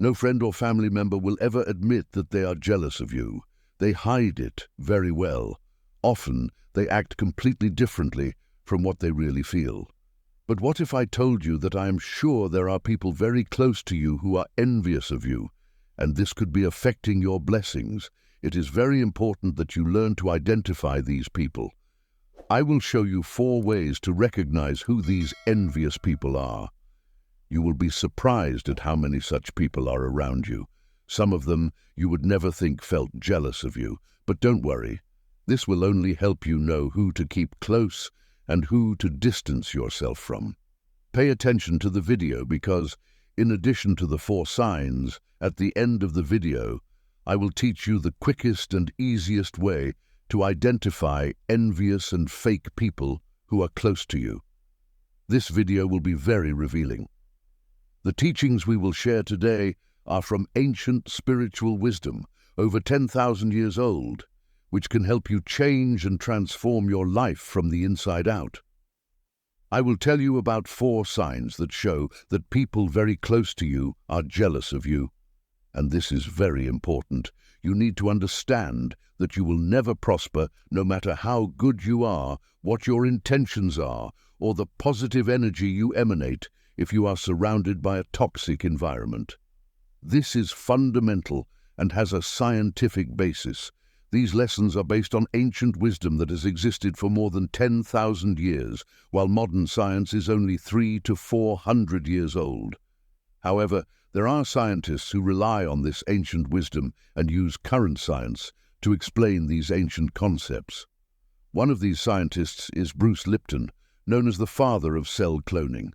No friend or family member will ever admit that they are jealous of you. They hide it very well. Often, they act completely differently from what they really feel. But what if I told you that I am sure there are people very close to you who are envious of you, and this could be affecting your blessings? It is very important that you learn to identify these people. I will show you 4 ways to recognize who these envious people are. You will be surprised at how many such people are around you. Some of them you would never think felt jealous of you, but don't worry. This will only help you know who to keep close and who to distance yourself from. Pay attention to the video because, in addition to the 4 signs, at the end of the video, I will teach you the quickest and easiest way to identify envious and fake people who are close to you. This video will be very revealing. The teachings we will share today are from ancient spiritual wisdom, over 10,000 years old, which can help you change and transform your life from the inside out. I will tell you about 4 signs that show that people very close to you are jealous of you. And this is very important. You need to understand that you will never prosper no matter how good you are, what your intentions are, or the positive energy you emanate if you are surrounded by a toxic environment. This is fundamental and has a scientific basis. These lessons are based on ancient wisdom that has existed for more than 10,000 years, while modern science is only 300 to 400 years old. However, there are scientists who rely on this ancient wisdom and use current science to explain these ancient concepts. One of these scientists is Bruce Lipton, known as the father of cell cloning.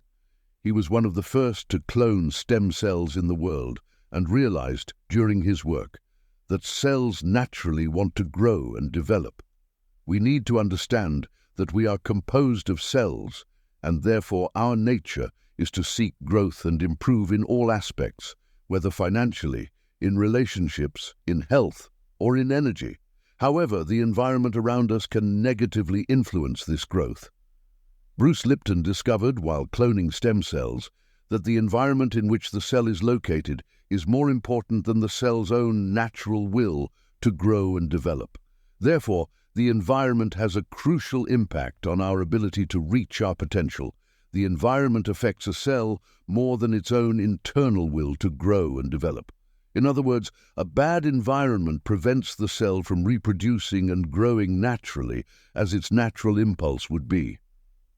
He was one of the first to clone stem cells in the world and realized during his work that cells naturally want to grow and develop. We need to understand that we are composed of cells, and therefore our nature is to seek growth and improve in all aspects, whether financially, in relationships, in health, or in energy. However, the environment around us can negatively influence this growth. Bruce Lipton discovered, while cloning stem cells, that the environment in which the cell is located is more important than the cell's own natural will to grow and develop. Therefore, the environment has a crucial impact on our ability to reach our potential. The environment affects a cell more than its own internal will to grow and develop. In other words, a bad environment prevents the cell from reproducing and growing naturally as its natural impulse would be.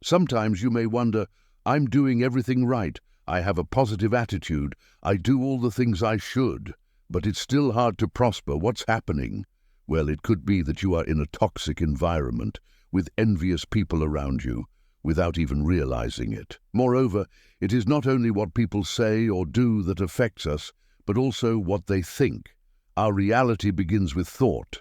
Sometimes you may wonder, I'm doing everything right, I have a positive attitude, I do all the things I should, but it's still hard to prosper. What's happening? Well, it could be that you are in a toxic environment with envious people around you without even realizing it. Moreover, it is not only what people say or do that affects us, but also what they think. Our reality begins with thought.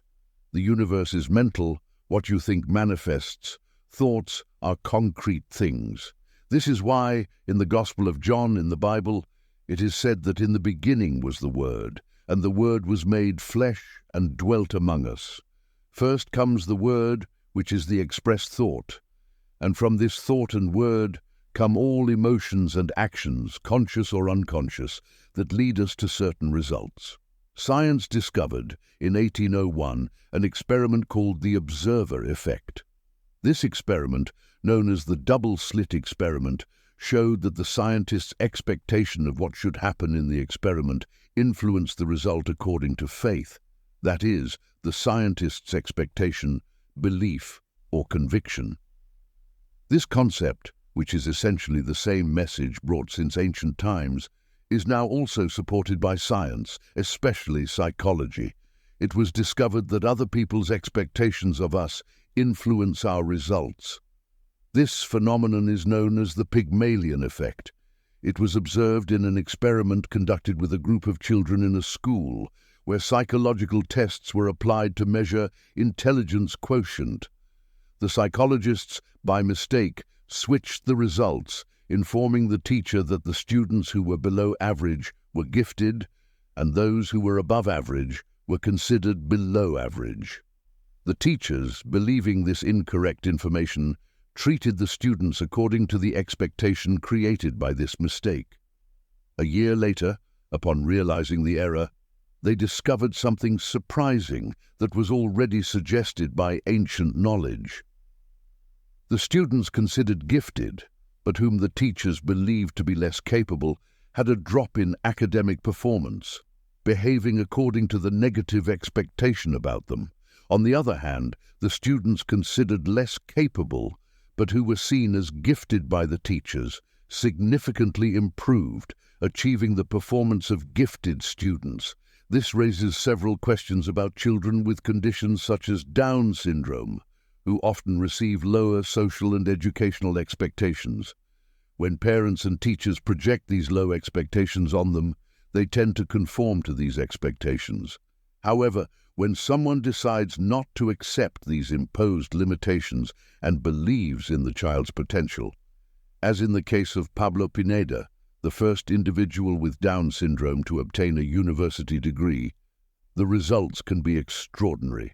The universe is mental. What you think manifests. Thoughts are concrete things. This is why, in the Gospel of John in the Bible, it is said that in the beginning was the Word, and the Word was made flesh and dwelt among us. First comes the Word, which is the expressed thought, and from this thought and word come all emotions and actions, conscious or unconscious, that lead us to certain results. Science discovered, in 1801, an experiment called the observer effect. This experiment, known as the double-slit experiment, showed that the scientist's expectation of what should happen in the experiment influenced the result according to faith. That is, the scientist's expectation, belief, or conviction. This concept, which is essentially the same message brought since ancient times, is now also supported by science, especially psychology. It was discovered that other people's expectations of us influence our results. This phenomenon is known as the Pygmalion effect. It was observed in an experiment conducted with a group of children in a school, where psychological tests were applied to measure intelligence quotient. The psychologists, by mistake, switched the results, informing the teacher that the students who were below average were gifted, and those who were above average were considered below average. The teachers, believing this incorrect information, treated the students according to the expectation created by this mistake. A year later, Upon realizing the error, they discovered something surprising that was already suggested by ancient knowledge. The students considered gifted, but whom the teachers believed to be less capable, had a drop in academic performance, behaving according to the negative expectation about them. On the other hand, the students considered less capable, but who were seen as gifted by the teachers, significantly improved, achieving the performance of gifted students. This raises several questions about children with conditions such as Down syndrome, who often receive lower social and educational expectations. When parents and teachers project these low expectations on them, they tend to conform to these expectations. However, when someone decides not to accept these imposed limitations and believes in the child's potential, as in the case of Pablo Pineda, the first individual with Down syndrome to obtain a university degree, the results can be extraordinary.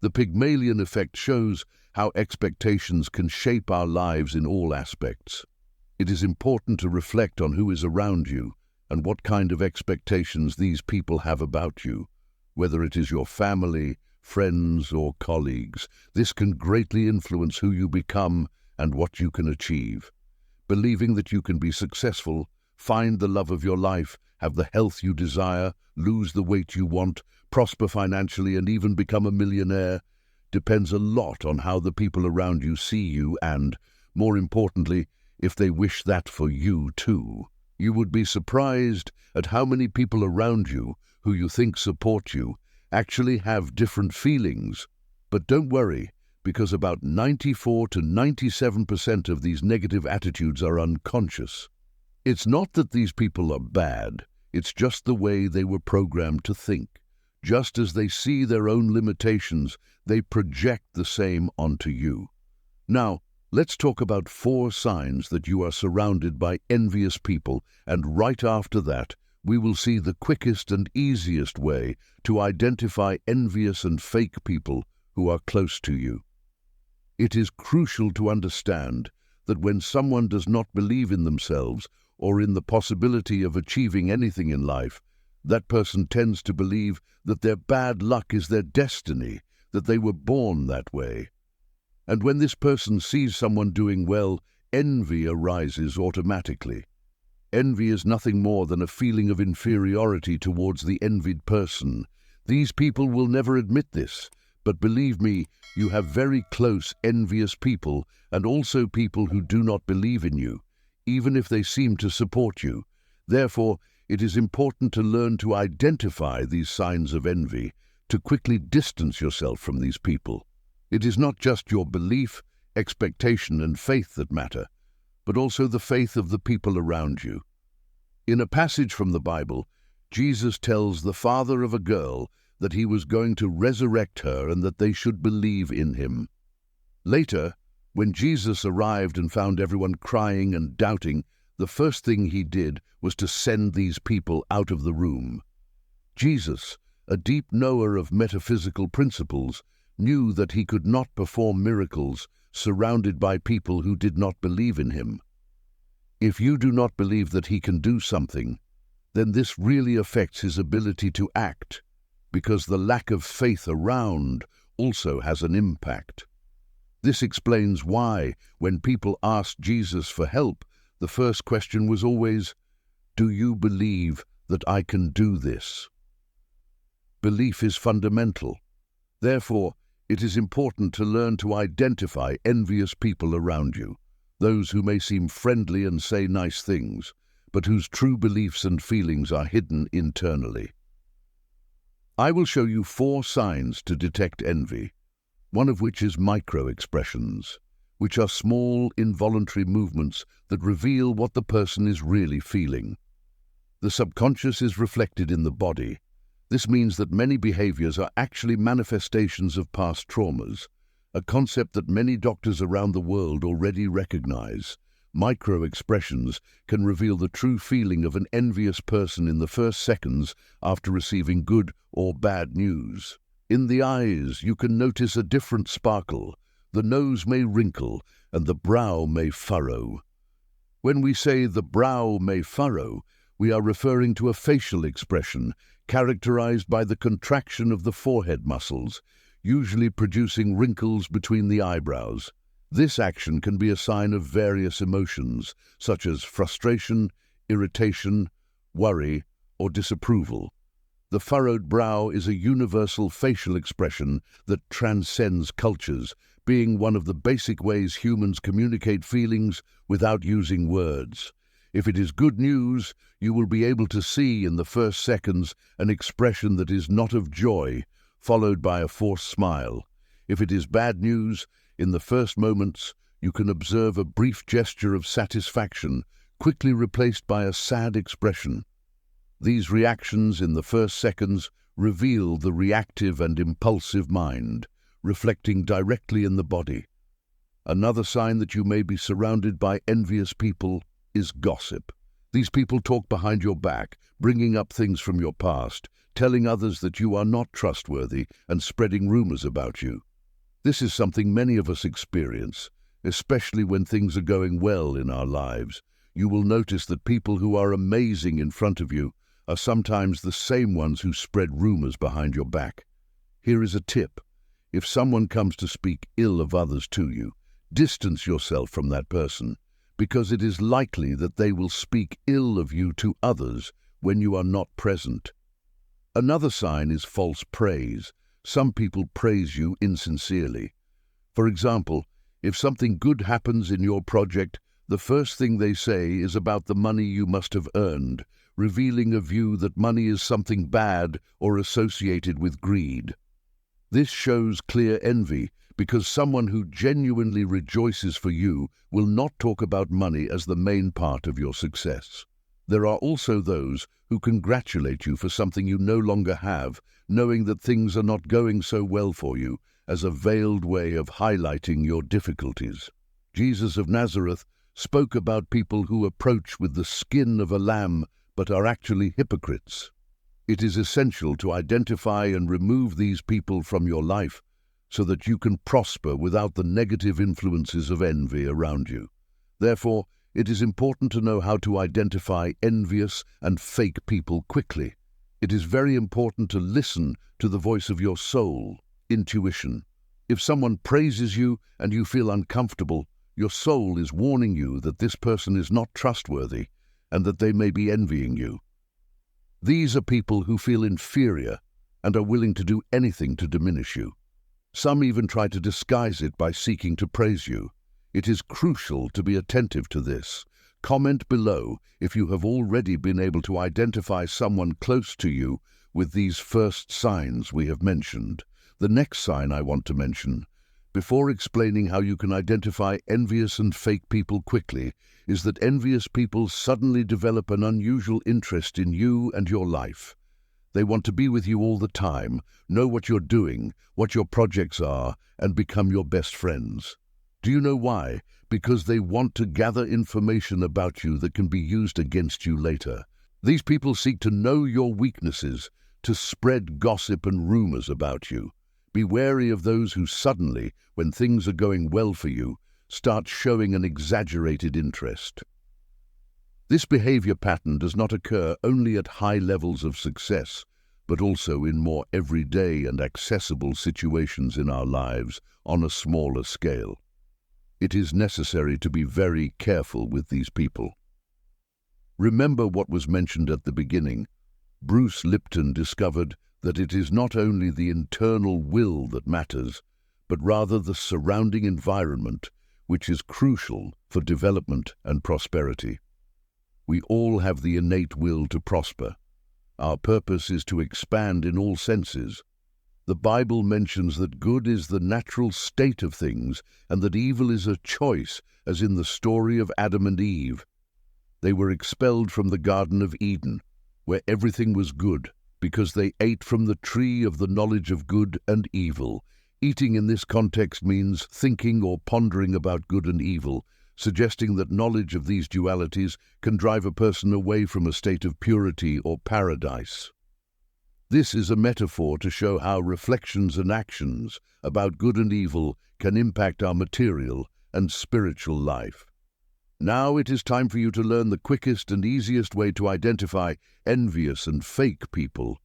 The Pygmalion effect shows how expectations can shape our lives in all aspects. It is important to reflect on who is around you and what kind of expectations these people have about you, whether it is your family, friends, or colleagues. This can greatly influence who you become and what you can achieve. Believing that you can be successful, find the love of your life, have the health you desire, lose the weight you want, prosper financially, and even become a millionaire, depends a lot on how the people around you see you and, more importantly, if they wish that for you too. You would be surprised at how many people around you who you think support you actually have different feelings. But don't worry, because about 94 to 97% of these negative attitudes are unconscious. It's not that these people are bad, it's just the way they were programmed to think. Just as they see their own limitations, they project the same onto you. Now, let's talk about 4 signs that you are surrounded by envious people, and right after that, we will see the quickest and easiest way to identify envious and fake people who are close to you. It is crucial to understand that when someone does not believe in themselves or in the possibility of achieving anything in life, that person tends to believe that their bad luck is their destiny, that they were born that way. And when this person sees someone doing well, envy arises automatically. Envy is nothing more than a feeling of inferiority towards the envied person. These people will never admit this, but believe me, you have very close, envious people and also people who do not believe in you, even if they seem to support you. Therefore, it is important to learn to identify these signs of envy, to quickly distance yourself from these people. It is not just your belief, expectation, and faith that matter, but also the faith of the people around you. In a passage from the Bible, Jesus tells the father of a girl that he was going to resurrect her and that they should believe in him. Later, when Jesus arrived and found everyone crying and doubting, the first thing he did was to send these people out of the room. Jesus, a deep knower of metaphysical principles, knew that he could not perform miracles surrounded by people who did not believe in him. If you do not believe that he can do something, then this really affects his ability to act, because the lack of faith around also has an impact. This explains why, when people asked Jesus for help, the first question was always, "Do you believe that I can do this?" Belief is fundamental. Therefore, it is important to learn to identify envious people around you, those who may seem friendly and say nice things, but whose true beliefs and feelings are hidden internally. I will show you 4 signs to detect envy, one of which is micro-expressions, which are small, involuntary movements that reveal what the person is really feeling. The subconscious is reflected in the body. This means that many behaviors are actually manifestations of past traumas, a concept that many doctors around the world already recognize. Micro-expressions can reveal the true feeling of an envious person in the first seconds after receiving good or bad news. In the eyes, you can notice a different sparkle. The nose may wrinkle and the brow may furrow. When we say the brow may furrow, we are referring to a facial expression characterized by the contraction of the forehead muscles, usually producing wrinkles between the eyebrows. This action can be a sign of various emotions, such as frustration, irritation, worry, or disapproval. The furrowed brow is a universal facial expression that transcends cultures, being one of the basic ways humans communicate feelings without using words. If it is good news, you will be able to see in the first seconds an expression that is not of joy, followed by a forced smile. If it is bad news, in the first moments, you can observe a brief gesture of satisfaction, quickly replaced by a sad expression. These reactions in the first seconds reveal the reactive and impulsive mind, reflecting directly in the body. Another sign that you may be surrounded by envious people is gossip. These people talk behind your back, bringing up things from your past, telling others that you are not trustworthy and spreading rumors about you. This is something many of us experience, especially when things are going well in our lives. You will notice that people who are amazing in front of you are sometimes the same ones who spread rumors behind your back. Here is a tip. If someone comes to speak ill of others to you, distance yourself from that person, because it is likely that they will speak ill of you to others when you are not present. Another sign is false praise. Some people praise you insincerely. For example, if something good happens in your project, the first thing they say is about the money you must have earned, revealing a view that money is something bad or associated with greed. This shows clear envy, because someone who genuinely rejoices for you will not talk about money as the main part of your success. There are also those who congratulate you for something you no longer have, knowing that things are not going so well for you, as a veiled way of highlighting your difficulties. Jesus of Nazareth spoke about people who approach with the skin of a lamb but are actually hypocrites. It is essential to identify and remove these people from your life so that you can prosper without the negative influences of envy around you. Therefore, it is important to know how to identify envious and fake people quickly. It is very important to listen to the voice of your soul, intuition. If someone praises you and you feel uncomfortable, your soul is warning you that this person is not trustworthy and that they may be envying you. These are people who feel inferior and are willing to do anything to diminish you. Some even try to disguise it by seeking to praise you. It is crucial to be attentive to this. Comment below if you have already been able to identify someone close to you with these first signs we have mentioned. The next sign I want to mention, before explaining how you can identify envious and fake people quickly, is that envious people suddenly develop an unusual interest in you and your life. They want to be with you all the time, know what you're doing, what your projects are, and become your best friends. Do you know why? Because they want to gather information about you that can be used against you later. These people seek to know your weaknesses, to spread gossip and rumors about you. Be wary of those who suddenly, when things are going well for you, start showing an exaggerated interest. This behavior pattern does not occur only at high levels of success, but also in more everyday and accessible situations in our lives on a smaller scale. It is necessary to be very careful with these people. Remember what was mentioned at the beginning. Bruce Lipton discovered that it is not only the internal will that matters, but rather the surrounding environment, which is crucial for development and prosperity. We all have the innate will to prosper. Our purpose is to expand in all senses. The Bible mentions that good is the natural state of things and that evil is a choice, as in the story of Adam and Eve. They were expelled from the Garden of Eden, where everything was good, because they ate from the tree of the knowledge of good and evil. Eating in this context means thinking or pondering about good and evil, suggesting that knowledge of these dualities can drive a person away from a state of purity or paradise. This is a metaphor to show how reflections and actions about good and evil can impact our material and spiritual life. Now it is time for you to learn the quickest and easiest way to identify envious and fake people,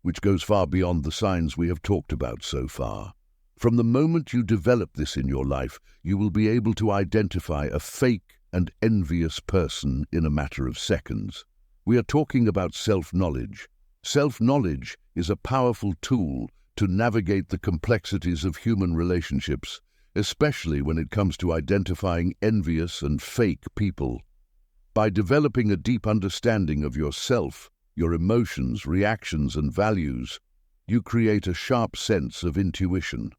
which goes far beyond the signs we have talked about so far. From the moment you develop this in your life, you will be able to identify a fake and envious person in a matter of seconds. We are talking about self-knowledge. Self-knowledge is a powerful tool to navigate the complexities of human relationships, especially when it comes to identifying envious and fake people. By developing a deep understanding of yourself, your emotions, reactions, and values, you create a sharp sense of intuition.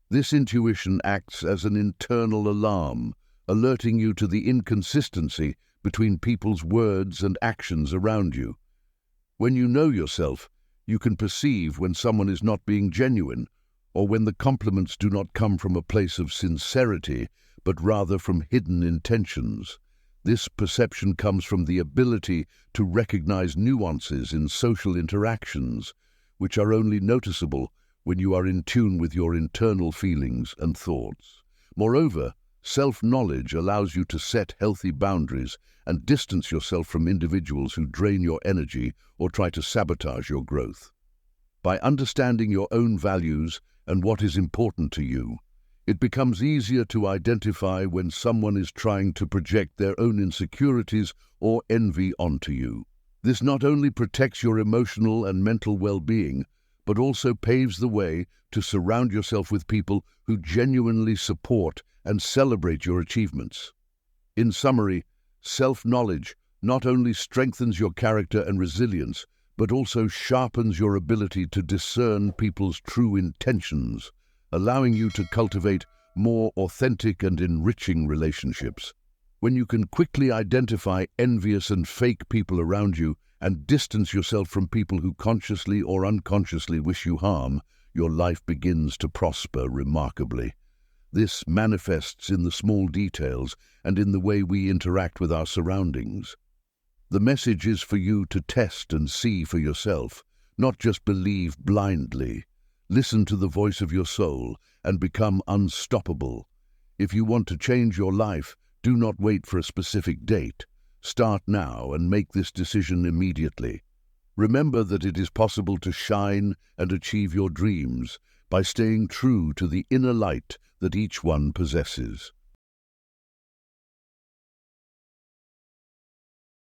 This intuition acts as an internal alarm, alerting you to the inconsistency between people's words and actions around you. When you know yourself, you can perceive when someone is not being genuine, or when the compliments do not come from a place of sincerity, but rather from hidden intentions. This perception comes from the ability to recognize nuances in social interactions, which are only noticeable when you are in tune with your internal feelings and thoughts. Moreover, self-knowledge allows you to set healthy boundaries and distance yourself from individuals who drain your energy or try to sabotage your growth. By understanding your own values and what is important to you, it becomes easier to identify when someone is trying to project their own insecurities or envy onto you. This not only protects your emotional and mental well-being, but also paves the way to surround yourself with people who genuinely support and celebrate your achievements. In summary, self-knowledge not only strengthens your character and resilience, but also sharpens your ability to discern people's true intentions, allowing you to cultivate more authentic and enriching relationships. When you can quickly identify envious and fake people around you and distance yourself from people who consciously or unconsciously wish you harm, your life begins to prosper remarkably. This manifests in the small details and in the way we interact with our surroundings. The message is for you to test and see for yourself, not just believe blindly. Listen to the voice of your soul and become unstoppable. If you want to change your life, do not wait for a specific date. Start now and make this decision immediately. Remember that it is possible to shine and achieve your dreams by staying true to the inner light that each one possesses.